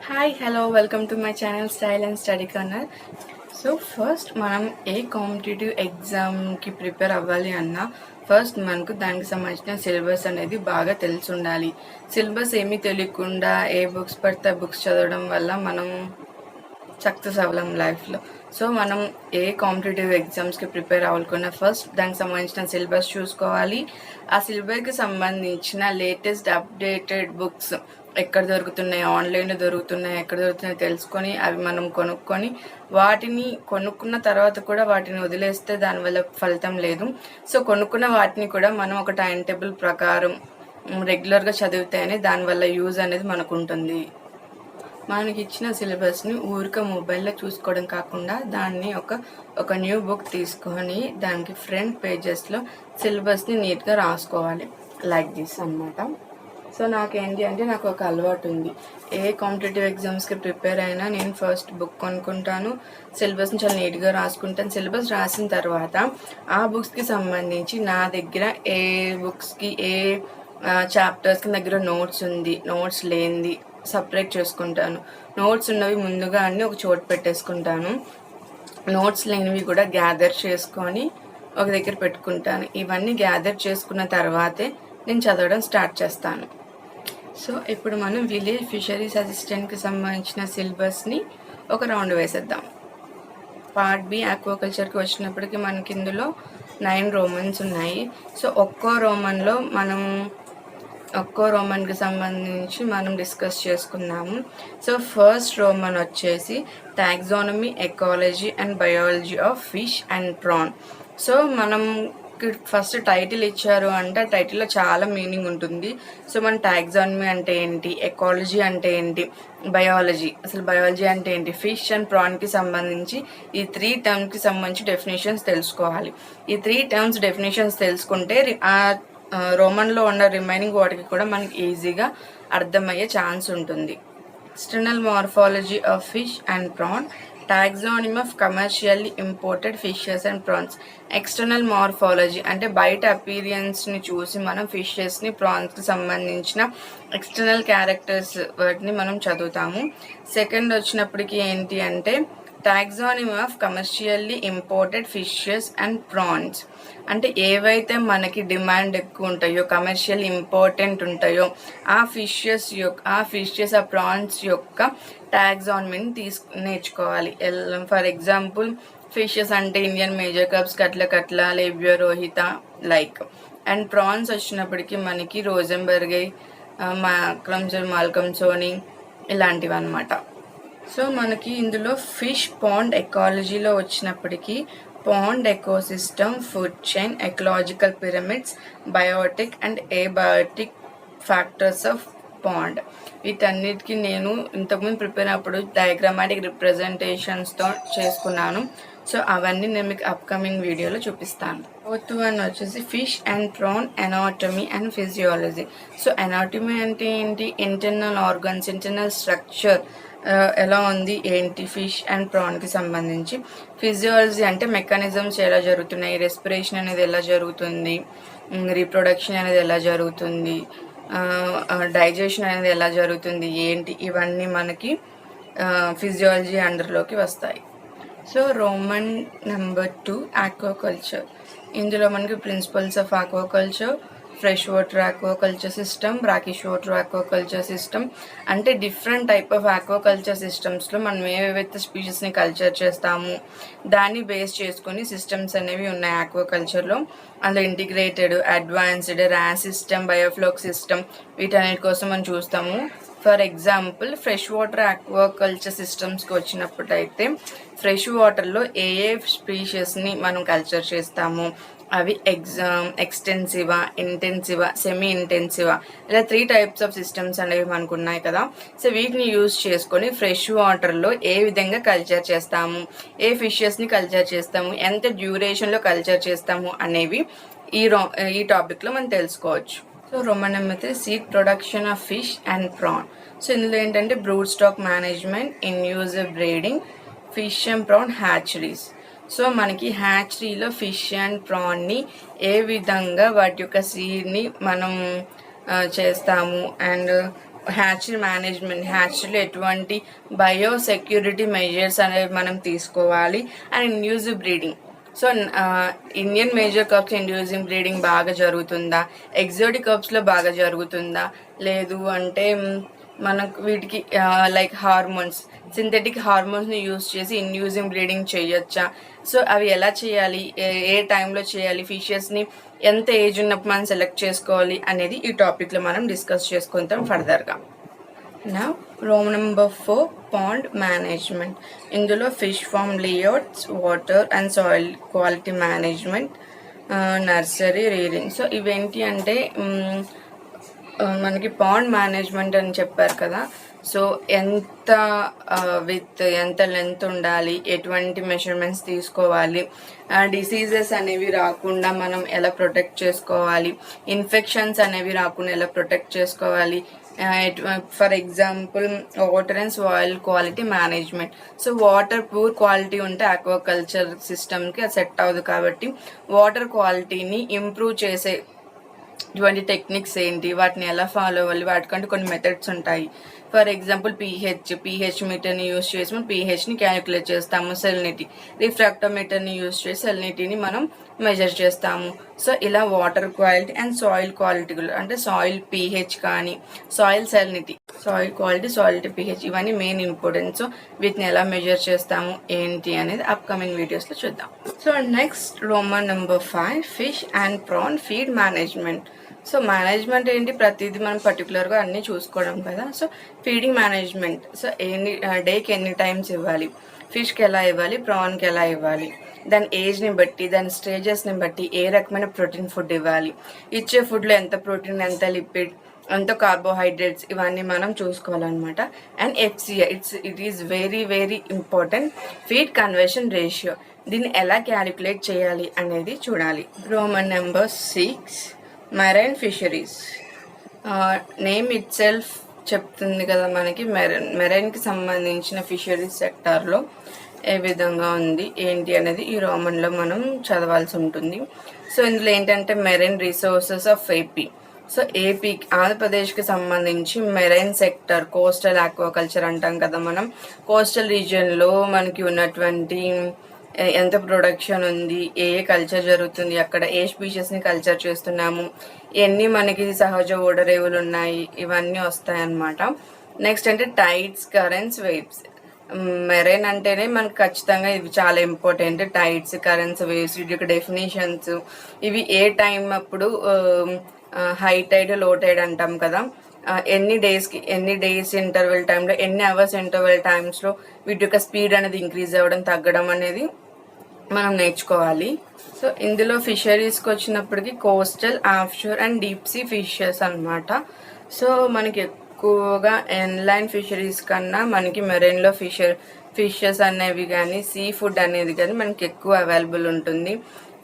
Hi hello welcome to my channel style and study corner. So first మనం ఏ competitive ఎగ్జామ్కి prepare అవ్వాలి అన్నా first మనకు దానికి సంబంధించిన సిలబస్ అనేది బాగా తెలిసి ఉండాలి. సిలబస్ ఏమీ తెలియకుండా ఏ బుక్స్ పడితే బుక్స్ చదవడం వల్ల మనం సక్సెస్ అవ్వలేం లైఫ్లో. సో మనం ఏ కాంపిటేటివ్ ఎగ్జామ్స్కి ప్రిపేర్ అవ్వాలనుకున్నా ఫస్ట్ దానికి సంబంధించిన సిలబస్ చూసుకోవాలి. ఆ సిలబస్కి సంబంధించిన లేటెస్ట్ అప్డేటెడ్ బుక్స్ ఎక్కడ దొరుకుతున్నాయి, ఆన్లైన్లో దొరుకుతున్నాయి, ఎక్కడ దొరుకుతున్నాయో తెలుసుకొని అవి మనం కొనుక్కొని వాటిని కొనుక్కున్న తర్వాత కూడా వాటిని వదిలేస్తే దానివల్ల ఫలితం లేదు. సో కొనుక్కున్న వాటిని కూడా మనం ఒక టైం టేబుల్ ప్రకారం రెగ్యులర్గా చదివితేనే దానివల్ల యూజ్ అనేది మనకు ఉంటుంది. మనకి ఇచ్చిన సిలబస్ని ఊరికే మొబైల్లో చూసుకోవడం కాకుండా దాన్ని ఒక న్యూ బుక్ తీసుకొని దానికి ఫ్రంట్ పేజెస్లో సిలబస్ని నీట్గా రాసుకోవాలి. లైక్ దిస్ అన్నమాట. సో నాకేంటి అంటే నాకు ఒక అలవాటు ఉంది. ఏ కాంపిటేటివ్ ఎగ్జామ్స్కి ప్రిపేర్ అయినా నేను ఫస్ట్ బుక్ కొనుక్కుంటాను, సిలబస్ని చాలా నీట్గా రాసుకుంటాను. సిలబస్ రాసిన తర్వాత ఆ బుక్స్కి సంబంధించి నా దగ్గర ఏ బుక్స్కి ఏ చాప్టర్స్కి దగ్గర నోట్స్ ఉంది, నోట్స్ లేనిది సపరేట్ చేసుకుంటాను. నోట్స్ ఉన్నవి ముందుగా అన్నీ ఒక చోటు పెట్టేసుకుంటాను. నోట్స్ లేనివి కూడా గ్యాదర్ చేసుకొని ఒక దగ్గర పెట్టుకుంటాను. ఇవన్నీ గ్యాదర్ చేసుకున్న తర్వాతే నేను చదవడం స్టార్ట్ చేస్తాను. సో ఇప్పుడు మనం విలేజ్ ఫిషరీస్ అసిస్టెంట్కి సంబంధించిన సిలబస్ని ఒక రౌండ్ వేసేద్దాం. పార్ట్ బి ఆక్వాకల్చర్కి వచ్చినప్పటికీ మనకి ఇందులో 9 రోమన్స్ ఉన్నాయి. సో ఒక్కో రోమన్కి సంబంధించి మనం డిస్కస్ చేసుకున్నాము. సో ఫస్ట్ రోమన్ వచ్చేసి taxonomy, ecology and biology of fish and prawn. So మనం ఫస్ట్ టైటిల్ ఇచ్చారు అంటే టైటిల్లో చాలా మీనింగ్ ఉంటుంది. సో మన టాక్సానమీ అంటే ఏంటి, ఎకాలజీ అంటే ఏంటి, బయాలజీ అసలు బయాలజీ అంటే ఏంటి, ఫిష్ అండ్ ప్రాన్కి సంబంధించి ఈ 3 టర్మ్స్కి సంబంధించి డెఫినేషన్స్ తెలుసుకోవాలి. ఈ 3 టర్మ్స్ డెఫినేషన్స్ తెలుసుకుంటే ఆ రోమన్లో ఉన్న రిమైనింగ్ వాటికి కూడా మనకి ఈజీగా అర్థమయ్యే ఛాన్స్ ఉంటుంది. External morphology of fish and prawn, taxonomy of commercially imported fishes and prawns. External morphology అంటే బయట అపీరియన్స్ని చూసి మనం ఫిషెస్ని, ప్రాన్స్కి సంబంధించిన ఎక్స్టర్నల్ క్యారెక్టర్స్ వాటిని మనం చదువుతాము. సెకండ్ వచ్చినప్పటికీ ఏంటి అంటే taxonomy of commercially imported fishes and prawns. అంటే ఏవైతే మనకి డిమాండ్ ఎక్కువ ఉంటాయో, కమర్షియల్ ఇంపార్టెంట్ ఉంటాయో ఆ ఫిషెస్ ఆ ప్రాన్స్ యొక్క టాక్సానమీని నేర్చుకోవాలి. ఫర్ ఎగ్జాంపుల్ ఫిషెస్ అంటే Indian major carps, catla, labeo, rohita like. And prawns వచ్చినప్పటికీ మనకి రోజెంబర్గై, మాల్కమ్సోని ఇలాంటివి అనమాట. సో మనకి ఇందులో ఫిష్ పాండ్ ఎకాలజీలో వచ్చినప్పటికీ pond ecosystem, food chain, ecological pyramids, biotic and abiotic factors of pond. వీటన్నిటికీ నేను ఇంతకుముందు ప్రిపేర్ అయినప్పుడు డయాగ్రామాటిక్ రిప్రజెంటేషన్స్తో చేసుకున్నాను. సో అవన్నీ నేను మీకు అప్కమింగ్ వీడియోలో చూపిస్తాను. ఫోర్త్ వన్ వచ్చేసి fish and prawn anatomy and physiology. So anatomy అంటే ఏంటి, ఇంటర్నల్ ఆర్గన్స్, ఇంటర్నల్ స్ట్రక్చర్ ఎలా ఉంది ఏంటి ఫిష్ అండ్ ప్రాన్కి సంబంధించి. ఫిజియాలజీ అంటే మెకానిజమ్స్ ఎలా జరుగుతున్నాయి, రెస్పిరేషన్ అనేది ఎలా జరుగుతుంది, రీప్రొడక్షన్ అనేది ఎలా జరుగుతుంది, డైజెషన్ అనేది ఎలా జరుగుతుంది ఏంటి, ఇవన్నీ మనకి ఫిజియాలజీ అండర్లోకి వస్తాయి. So Roman number 2 aquaculture. ఇందులో మనకి principles of aquaculture, fresh water aquaculture system, brackish water aquaculture system. అంటే డిఫరెంట్ టైప్ ఆఫ్ ఆక్వాకల్చర్ సిస్టమ్స్లో మనం ఏవైతే స్పీషీస్ని కల్చర్ చేస్తాము దాన్ని బేస్ చేసుకుని సిస్టమ్స్ అనేవి ఉన్నాయి ఆక్వాకల్చర్లో. అందులో integrated, advanced, RAS system, biofloc system వీటన్నిటి కోసం మనం చూస్తాము. For example fresh water aquaculture సిస్టమ్స్కి వచ్చినప్పుడైతే ఫ్రెష్ వాటర్లో ఏ స్పీషీస్ని మనం కల్చర్ చేస్తాము, అవి ఎక్స్టెన్సివా, ఇంటెన్సివా, సెమీ ఇంటెన్సివా, ఇలా 3 టైప్స్ ఆఫ్ సిస్టమ్స్ అనేవి మనకు ఉన్నాయి కదా. సో వీటిని యూజ్ చేసుకొని ఫ్రెష్ వాటర్లో ఏ విధంగా కల్చర్ చేస్తాము, ఏ ఫిషెస్ని కల్చర్ చేస్తాము, ఎంత డ్యూరేషన్లో కల్చర్ చేస్తాము అనేవి ఈ టాపిక్లో మనం తెలుసుకోవచ్చు. So Roman number 3 seed production of fish and prawn. So ఇందులో ఏంటంటే brood stock management, induced breeding, fish and prawn hatcheries. So మనకి హ్యాచరీలో ఫిష్ అండ్ ప్రాన్ని ఏ విధంగా వాటి యొక్క సీడ్ని మనం చేస్తాము అండ్ హ్యాచరీ మేనేజ్మెంట్, హ్యాచరీలో ఎటువంటి బయోసెక్యూరిటీ మెజర్స్ అనేవి మనం తీసుకోవాలి. And inducive breeding. So Indian major carps inducing breeding బాగా జరుగుతుందా, ఎగ్జోటిక్ కప్స్లో బాగా జరుగుతుందా, లేదు అంటే మనకు వీటికి లైక్ హార్మోన్స్, సింథెటిక్ హార్మోన్స్ని యూజ్ చేసి ఇండ్యూసింగ్ బ్రీడింగ్ చేయొచ్చా, సో అవి ఎలా చేయాలి, ఏ టైంలో చేయాలి, ఫిషెస్ని ఎంత ఏజ్ ఉన్నప్పుడు మనం సెలెక్ట్ చేసుకోవాలి అనేది ఈ టాపిక్లో మనం డిస్కస్ చేసుకుంటాం ఫర్దర్గా. Now, Roman number 4, pond management. ఇందులో fish farm layouts, water and soil quality management, nursery, reading. So ఇవేంటి అంటే మనకి పాండ్ మేనేజ్మెంట్ అని చెప్పారు కదా. సో ఎంత ఎంత లెంత్ ఉండాలి, ఎటువంటి మెజర్మెంట్స్ తీసుకోవాలి, డిసీజెస్ అనేవి రాకుండా మనం ఎలా ప్రొటెక్ట్ చేసుకోవాలి, ఇన్ఫెక్షన్స్ అనేవి రాకుండా ఎలా ప్రొటెక్ట్ చేసుకోవాలి. For example water and soil quality management. So water poor quality ఉంటే ఆక్వాకల్చర్ సిస్టమ్కి అది సెట్ అవ్వదు, కాబట్టి వాటర్ క్వాలిటీని ఇంప్రూవ్ చేసే ఇటువంటి టెక్నిక్స్ ఏంటి, వాటిని ఎలా ఫాలో అవ్వాలి, వాటికంటే కొన్ని మెథడ్స్ ఉంటాయి. ఫర్ ఎగ్జాంపుల్ పీహెచ్ మీటర్ని యూజ్ చేసి మనం పీహెచ్ని క్యాలిక్యులేట్ చేస్తాము. సెలినిటీ, రిఫ్రాక్టోమీటర్ని యూజ్ చేసి సెలినిటీని మనం మెజర్ చేస్తాము. సో ఇలా water quality and soil quality అంటే సాయిల్ పీహెచ్ కానీ soil salinity, soil quality, soil pH ఇవన్నీ మెయిన్ ఇంపార్టెంట్. సో వీటిని ఎలా మెజర్ చేస్తాము ఏంటి అనేది అప్కమింగ్ వీడియోస్లో చూద్దాం. So next Roman number 5, fish and prawn feed management. So management ఏంటి, ప్రతిదీ మనం పర్టికులర్గా అన్నీ చూసుకోవడం కదా. సో ఫీడింగ్ మేనేజ్మెంట్, సో డేకి ఎన్ని టైమ్స్ ఇవ్వాలి, ఫిష్కి ఎలా ఇవ్వాలి, ప్రాన్కి ఎలా ఇవ్వాలి, దాని ఏజ్ని బట్టి, దాని స్టేజెస్ని బట్టి ఏ రకమైన ప్రోటీన్ ఫుడ్ ఇవ్వాలి, ఇచ్చే ఫుడ్లో ఎంత ప్రోటీన్, ఎంత లిపిడ్, ఎంత కార్బోహైడ్రేట్స్, ఇవన్నీ మనం చూసుకోవాలన్నమాట. And FCI, it is very very important, feed conversion ratio, దీన్ని ఎలా క్యాలిక్యులేట్ చేయాలి అనేది చూడాలి. Roman number 6, marine fisheries. Name itself చెప్తుంది కదా మనకి, మెరైన్కి సంబంధించిన ఫిషరీస్ సెక్టార్లో ఏ విధంగా ఉంది ఏంటి అనేది ఈ రోమన్లో మనం చదవాల్సి ఉంటుంది. సో ఇందులో ఏంటంటే marine resources of AP. So AP ఆంధ్రప్రదేశ్కి సంబంధించి మెరైన్ సెక్టర్, కోస్టల్ ఆక్వాకల్చర్ అంటాం కదా మనం, కోస్టల్ రీజియన్లో మనకి ఉన్నటువంటి ఎంత ప్రొడక్షన్ ఉంది, ఏ కల్చర్ జరుగుతుంది, అక్కడ ఏ స్పీషీస్ని కల్చర్ చేస్తున్నాము, ఎన్ని మనకి సహజ ఓడరేవులు ఉన్నాయి, ఇవన్నీ వస్తాయన్నమాట. నెక్స్ట్ అంటే టైడ్స్, కరెంట్స్, వేవ్స్. మెరైన్ అంటేనే మనకు ఖచ్చితంగా ఇవి చాలా ఇంపార్టెంట్. టైడ్స్, కరెంట్స్, వేవ్స్, వీటి యొక్క డెఫినేషన్స్, ఇవి ఏ టైం అప్పుడు హై టైడ్, లో టైడ్ అంటాం కదా, ఎన్ని డేస్ ఇంటర్వెల్ టైంలో, ఎన్ని అవర్స్ ఇంటర్వెల్ టైమ్స్లో వీటి యొక్క స్పీడ్ అనేది ఇంక్రీజ్ అవ్వడం, తగ్గడం అనేది మనం నేర్చుకోవాలి. సో ఇందులో ఫిషరీస్కి వచ్చినప్పటికీ coastal, offshore and deep sea fishes అనమాట. సో మనకి ఎక్కువగా ఇన్లైన్ ఫిషరీస్ కన్నా మనకి మెరైన్లో ఫిషెస్ అనేవి కానీ సీ ఫుడ్ అనేది కానీ మనకి ఎక్కువ అవైలబుల్ ఉంటుంది.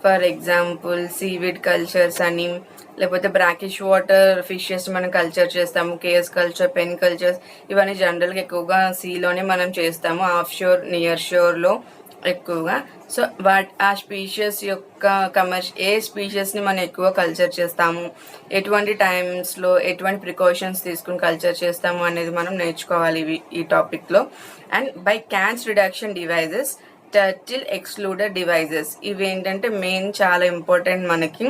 ఫర్ ఎగ్జాంపుల్ సీవీడ్ కల్చర్స్ అని, లేకపోతే బ్రాకిష్ వాటర్ ఫిషెస్ మనం కల్చర్ చేస్తాము, కేఎస్ కల్చర్, పెన్ కల్చర్స్, ఇవన్నీ జనరల్గా ఎక్కువగా సీలోనే మనం చేస్తాము, ఆఫ్ షోర్, నియర్ షోర్లో ఎక్కువగా. సో ఆ స్పీషియస్ యొక్క ఏ స్పీషియస్ని మనం ఎక్కువ కల్చర్ చేస్తాము, ఎటువంటి టైమ్స్లో ఎటువంటి ప్రికాషన్స్ తీసుకుని కల్చర్ చేస్తాము అనేది మనం నేర్చుకోవాలి ఈ టాపిక్లో. And by catch reduction devices, turtle excluded devices, ఇవి ఏంటంటే మెయిన్ చాలా ఇంపార్టెంట్ మనకి.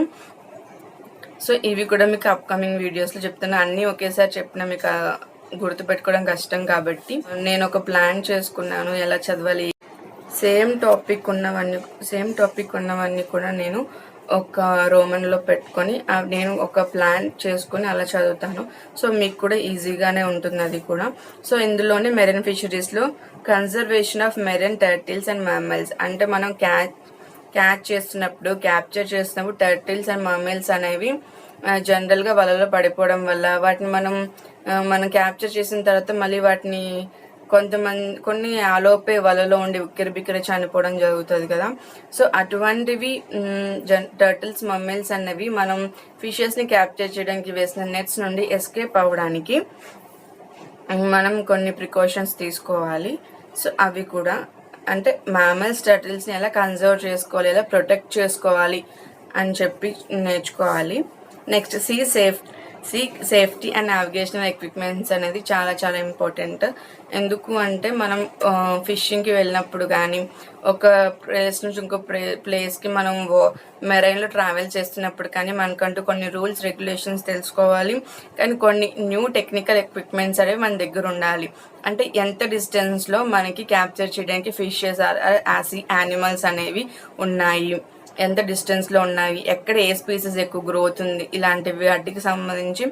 సో ఇవి కూడా మీకు అప్కమింగ్ వీడియోస్లో చెప్తున్నా. అన్నీ ఒకేసారి చెప్పినా మీకు గుర్తుపెట్టుకోవడం కష్టం, కాబట్టి నేను ఒక ప్లాన్ చేసుకున్నాను ఎలా చదవాలి. సేమ్ టాపిక్ ఉన్నవన్నీ కూడా నేను ఒక రోమన్లో పెట్టుకొని నేను ఒక ప్లాన్ చేసుకొని అలా చదువుతాను. సో మీకు కూడా ఈజీగానే ఉంటుంది అది కూడా. సో ఇందులోనే మెరైన్ ఫిషరీస్లో conservation of marine turtles and mammals, అంటే మనం క్యాప్చర్ చేస్తున్నప్పుడు టర్టిల్స్ అండ్ మమ్మల్స్ అనేవి జనరల్గా వలలో పడిపోవడం వల్ల వాటిని మనం క్యాప్చర్ చేసిన తర్వాత మళ్ళీ వాటిని కొన్ని ఆలోపే వలలో ఉండి ఉక్కిరిబిక్కిరి చనిపోవడం జరుగుతుంది కదా. సో అటువంటివి టర్టిల్స్, మమ్మల్స్ అనేవి మనం ఫిషెస్ని క్యాప్చర్ చేయడానికి వేసిన నెట్స్ నుండి ఎస్కేప్ అవ్వడానికి మనం కొన్ని ప్రికాషన్స్ తీసుకోవాలి. సో అవి కూడా అంటే మ్యామల్స్, టర్టిల్స్ని ఎలా కన్జర్వ్ చేసుకోవాలి, ఎలా ప్రొటెక్ట్ చేసుకోవాలి అని చెప్పి నేర్చుకోవాలి. Next safety and navigational equipments అనేది చాలా చాలా ఇంపార్టెంట్. ఎందుకు అంటే మనం ఫిషింగ్కి వెళ్ళినప్పుడు కానీ ఒక ప్లేస్ నుంచి ఇంకో ప్లేస్కి మనం మెరైన్లో ట్రావెల్ చేస్తున్నప్పుడు కానీ మనకంటూ కొన్ని రూల్స్ రెగ్యులేషన్స్ తెలుసుకోవాలి. కానీ కొన్ని న్యూ టెక్నికల్ ఎక్విప్మెంట్స్ అనేవి మన దగ్గర ఉండాలి. అంటే ఎంత డిస్టెన్స్లో మనకి క్యాప్చర్ చేయడానికి ఫిషెస్ యానిమల్స్ అనేవి ఉన్నాయి, ఎంత డిస్టెన్స్లో ఉన్నాయి, ఎక్కడ ఏ స్పీసెస్ ఎక్కువ గ్రోత్ ఉంది, ఇలాంటివి వాటికి సంబంధించి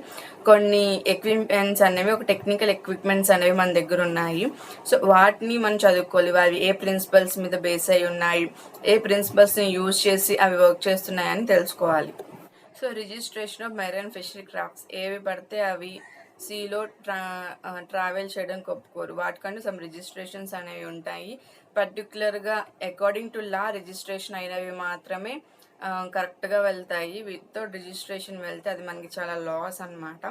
కొన్ని ఎక్విప్మెంట్స్ అనేవి ఒక టెక్నికల్ ఎక్విప్మెంట్స్ అనేవి మన దగ్గర ఉన్నాయి. సో వాటిని మనం చదువుకోవాలి. అవి ఏ ప్రిన్సిపల్స్ మీద బేస్ అయి ఉన్నాయి, ఏ ప్రిన్సిపల్స్ని యూజ్ చేసి అవి వర్క్ చేస్తున్నాయని తెలుసుకోవాలి. So registration of marine fishery crafts ఏవి పడితే అవి సీలో ట్రావెల్ చేయడానికి ఒప్పుకోరు. వాటికంటూ సమ్ రిజిస్ట్రేషన్స్ అనేవి ఉంటాయి. పర్టికులర్గా అకార్డింగ్ టు లా రిజిస్ట్రేషన్ అయినవి మాత్రమే కరెక్ట్గా వెళ్తాయి. వితౌట్ రిజిస్ట్రేషన్ వెళ్తే అది మనకి చాలా లాస్ అనమాట.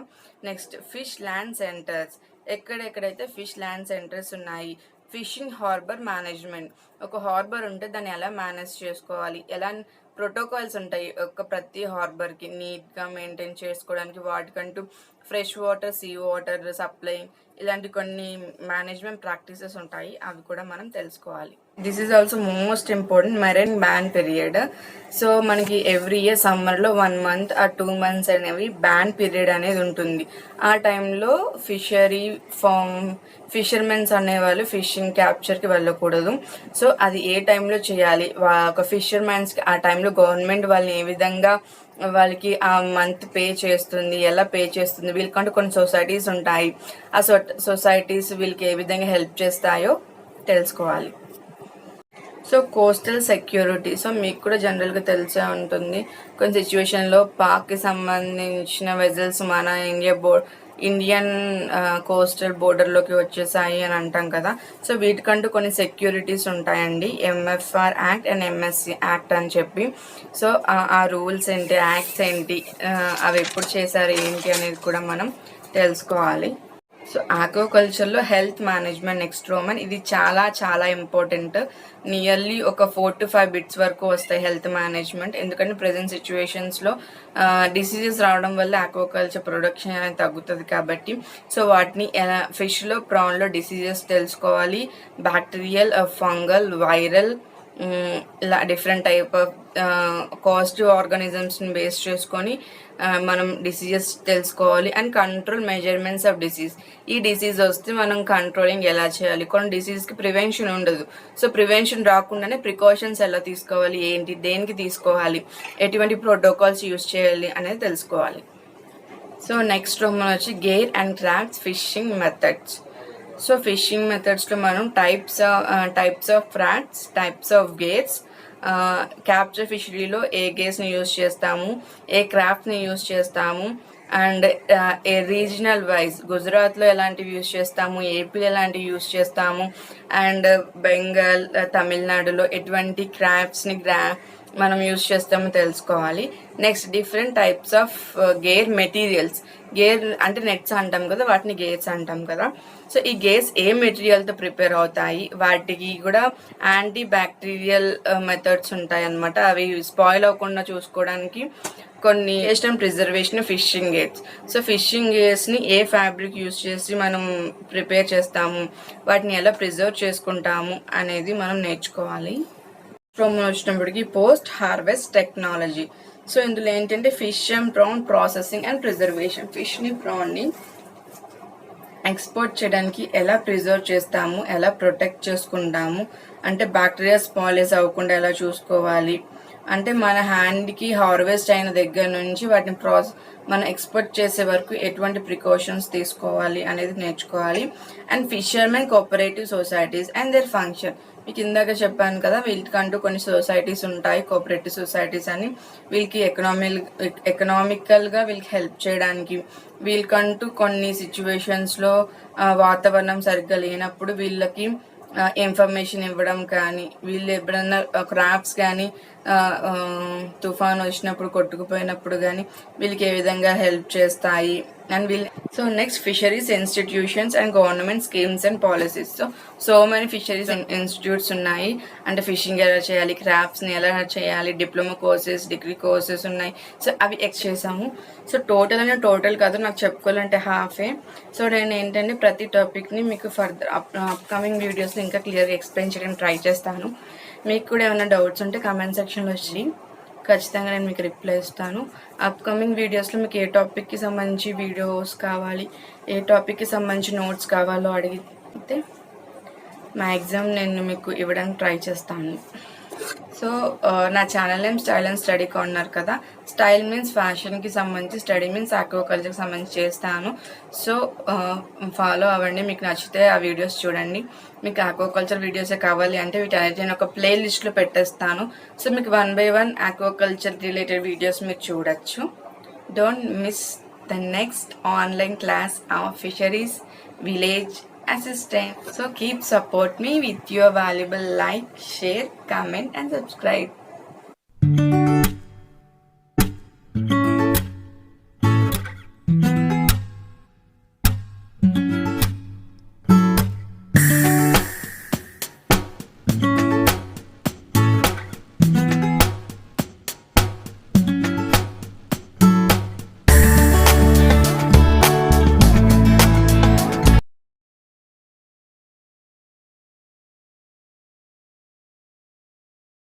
Next fish land centres. ఎక్కడెక్కడైతే ఫిష్ ల్యాండ్ సెంటర్స్ ఉన్నాయి. Fishing harbour management. ఒక హార్బర్ ఉంటే దాన్ని ఎలా మేనేజ్ చేసుకోవాలి, ఎలా ప్రోటోకాల్స్ ఉంటాయి ప్రతి హార్బర్కి నీట్గా మెయింటైన్ చేసుకోవడానికి. వాటికంటూ fresh water, sea water supply, ఇలాంటి కొన్ని మేనేజ్మెంట్ ప్రాక్టీసెస్ ఉంటాయి, అవి కూడా మనం తెలుసుకోవాలి. This is also most important, marine ban period. So మనకి ఎవ్రీ ఇయర్ సమ్మర్లో 1 month ఆ 2 months అనేవి బ్యాన్ పీరియడ్ అనేది ఉంటుంది. ఆ టైంలో ఫిషర్మెన్స్ అనేవాళ్ళు ఫిషింగ్ క్యాప్చర్కి వెళ్ళకూడదు. సో అది ఏ టైంలో చేయాలి, ఒక ఫిషర్మెన్స్కి ఆ టైంలో గవర్నమెంట్ వాళ్ళని ఏ విధంగా వాళ్ళకి ఆ మంత్ పే చేస్తుంది, ఎలా పే చేస్తుంది, వీళ్ళకంటూ కొన్ని సొసైటీస్ ఉంటాయి. ఆ సొసైటీస్ వీళ్ళకి ఏ విధంగా హెల్ప్ చేస్తాయో తెలుసుకోవాలి. So coastal security. సో మీకు కూడా జనరల్గా తెలిసే ఉంటుంది, కొన్ని సిచ్యువేషన్లో పాక్కి సంబంధించిన వెజల్స్ మన ఇండియన్ కోస్టల్ బోర్డర్లోకి వచ్చేసాయి అని అంటాం కదా. సో వీటికంటూ కొన్ని సెక్యూరిటీస్ ఉంటాయండి, MFR act and MSC act అని చెప్పి. సో ఆ రూల్స్ ఏంటి, యాక్ట్స్ ఏంటి, అవి ఎప్పుడు చేశారు ఏంటి అనేది కూడా మనం తెలుసుకోవాలి. సో ఆక్వాకల్చర్లో హెల్త్ మేనేజ్మెంట్ నెక్స్ట్ రోమన్, ఇది చాలా చాలా ఇంపార్టెంట్. నియర్లీ ఒక 4 to 5 bits వరకు వస్తాయి హెల్త్ మేనేజ్మెంట్. ఎందుకంటే ప్రజెంట్ సిచ్యువేషన్స్లో డిసీజెస్ రావడం వల్ల ఆక్వాకల్చర్ ప్రొడక్షన్ అనేది తగ్గుతుంది కాబట్టి. సో వాటిని ఫిష్లో, ప్రాన్లో డిసీజెస్ తెలుసుకోవాలి. బ్యాక్టీరియల్, ఫంగల్, వైరల్, ఇలా డిఫరెంట్ టైప్ ఆఫ్ కాజిటివ్ ఆర్గానిజమ్స్ని బేస్ చేసుకొని మనం డిసీజెస్ తెలుసుకోవాలి. And control measurements of disease. ఈ డిసీజ్ వస్తే మనం కంట్రోలింగ్ ఎలా చేయాలి, కొన్ని డిసీజ్కి ప్రివెన్షన్ ఉండదు. సో ప్రివెన్షన్ రాకుండానే ప్రికాషన్స్ ఎలా తీసుకోవాలి, ఏంటి, దేనికి తీసుకోవాలి, ఎటువంటి ప్రోటోకాల్స్ యూజ్ చేయాలి అనేది తెలుసుకోవాలి. సో నెక్స్ట్ మనం వచ్చి gear and crafts fishing methods. So fishing మెథడ్స్లో మనం types of crafts, types of gears, capture ఫిషరీలో ఏ గేర్స్ని యూజ్ చేస్తాము, ఏ క్రాఫ్ట్ని యూజ్ చేస్తాము, అండ్ ఏ రీజనల్ వైజ్ గుజరాత్లో ఎలాంటివి యూజ్ చేస్తాము, ఏపీలో ఎలాంటివి యూజ్ చేస్తాము, అండ్ బెంగాల్, తమిళనాడులో ఎటువంటి క్రాఫ్ట్స్ని మనం యూజ్ చేస్తామో తెలుసుకోవాలి. Next different types of gear materials. Gear అంటే నెట్స్ అంటాం కదా, వాటిని గేర్స్ అంటాం కదా. సో ఈ గేర్స్ ఏ మెటీరియల్తో ప్రిపేర్ అవుతాయి, వాటికి కూడా యాంటీ బ్యాక్టీరియల్ మెథడ్స్ ఉంటాయి అన్నమాట. అవి స్పాయిల్ అవ్వకుండా చూసుకోవడానికి కొన్ని preservation fishing gears. So fishing గేర్స్ని ఏ ఫ్యాబ్రిక్ యూజ్ చేసి మనం ప్రిపేర్ చేస్తాము, వాటిని ఎలా ప్రిజర్వ్ చేసుకుంటాము అనేది మనం నేర్చుకోవాలి. వచ్చినప్పటికి పోస్ట్ హార్వెస్ట్ టెక్నాలజీ. సో ఇందులో ఏంటంటే fish and prawn processing and preservation. ఫిష్ని, ప్రాన్ని ఎక్స్పోర్ట్ చేయడానికి ఎలా ప్రిజర్వ్ చేస్తాము, ఎలా ప్రొటెక్ట్ చేసుకుంటాము, అంటే బ్యాక్టీరియా స్పాయిలేజ్ అవ్వకుండా ఎలా చూసుకోవాలి, అంటే మన హ్యాండ్కి హార్వెస్ట్ అయిన దగ్గర నుంచి వాటిని మనం ఎక్స్పోర్ట్ చేసే వరకు ఎటువంటి ప్రికాషన్స్ తీసుకోవాలి అనేది నేర్చుకోవాలి. And fishermen cooperative societies and their function. మీకు ఇందాక చెప్పాను కదా, వీళ్ళకంటూ కొన్ని సొసైటీస్ ఉంటాయి, కోఆపరేటివ్ సొసైటీస్ అని. వీళ్ళకి ఎకనామికల్గా వీళ్ళకి హెల్ప్ చేయడానికి, వీళ్ళకంటూ కొన్ని సిచ్యువేషన్స్లో వాతావరణం సరిగ్గా లేనప్పుడు వీళ్ళకి ఇన్ఫర్మేషన్ ఇవ్వడం కానీ, వీళ్ళు ఎప్పుడన్నా క్రాప్స్ కానీ తుఫాన్ వచ్చినప్పుడు కొట్టుకుపోయినప్పుడు కానీ వీళ్ళకి ఏ విధంగా హెల్ప్ చేస్తాయి, and will so next fisheries institutions and government schemes and policies. So many fisheries institutes ఉన్నాయి. అంటే ఫిషింగ్ ఎలా చేయాలి, క్రాఫ్ట్స్ని ఎలా చేయాలి, డిప్లొమా కోర్సెస్, డిగ్రీ కోర్సెస్ ఉన్నాయి. సో అవి ఎక్స్ చేసాము. సో టోటల్ కాదు, నాకు చెప్పుకోవాలంటే హాఫే. సో నేను ఏంటంటే ప్రతి టాపిక్ని మీకు ఫర్దర్ అప్కమింగ్ వీడియోస్లో ఇంకా క్లియర్గా ఎక్స్ప్లెయిన్ చేయడానికి ట్రై చేస్తాను. మీకు కూడా ఏమైనా డౌట్స్ ఉంటే కామెంట్ సెక్షన్లో వచ్చి ఖచ్చితంగా నేను మీకు రిప్లై ఇస్తాను. అప్కమింగ్ వీడియోస్లో మీకు ఏ టాపిక్కి సంబంధించి వీడియోస్ కావాలి, ఏ టాపిక్కి సంబంధించి నోట్స్ కావాలో అడిగితే మ్యాక్సిమం నేను మీకు ఇవ్వడానికి ట్రై చేస్తాను. సో నా channel name style and study corner కదా. స్టైల్ మీన్స్ ఫ్యాషన్కి సంబంధించి, స్టడీ మీన్స్ ఆక్వాకల్చర్కి సంబంధించి చేస్తాను. సో ఫాలో అవ్వండి. మీకు నచ్చితే ఆ వీడియోస్ చూడండి. మీకు ఆక్వాకల్చర్ వీడియోసే కావాలి అంటే వీటన్నిటి నేను ఒక ప్లే లిస్ట్లో పెట్టేస్తాను. సో మీకు 1 by 1 ఆక్వాకల్చర్ రిలేటెడ్ వీడియోస్ మీరు చూడొచ్చు. Don't miss the next online class of fisheries village assistant. So keep support me with your valuable like, share, comment and subscribe.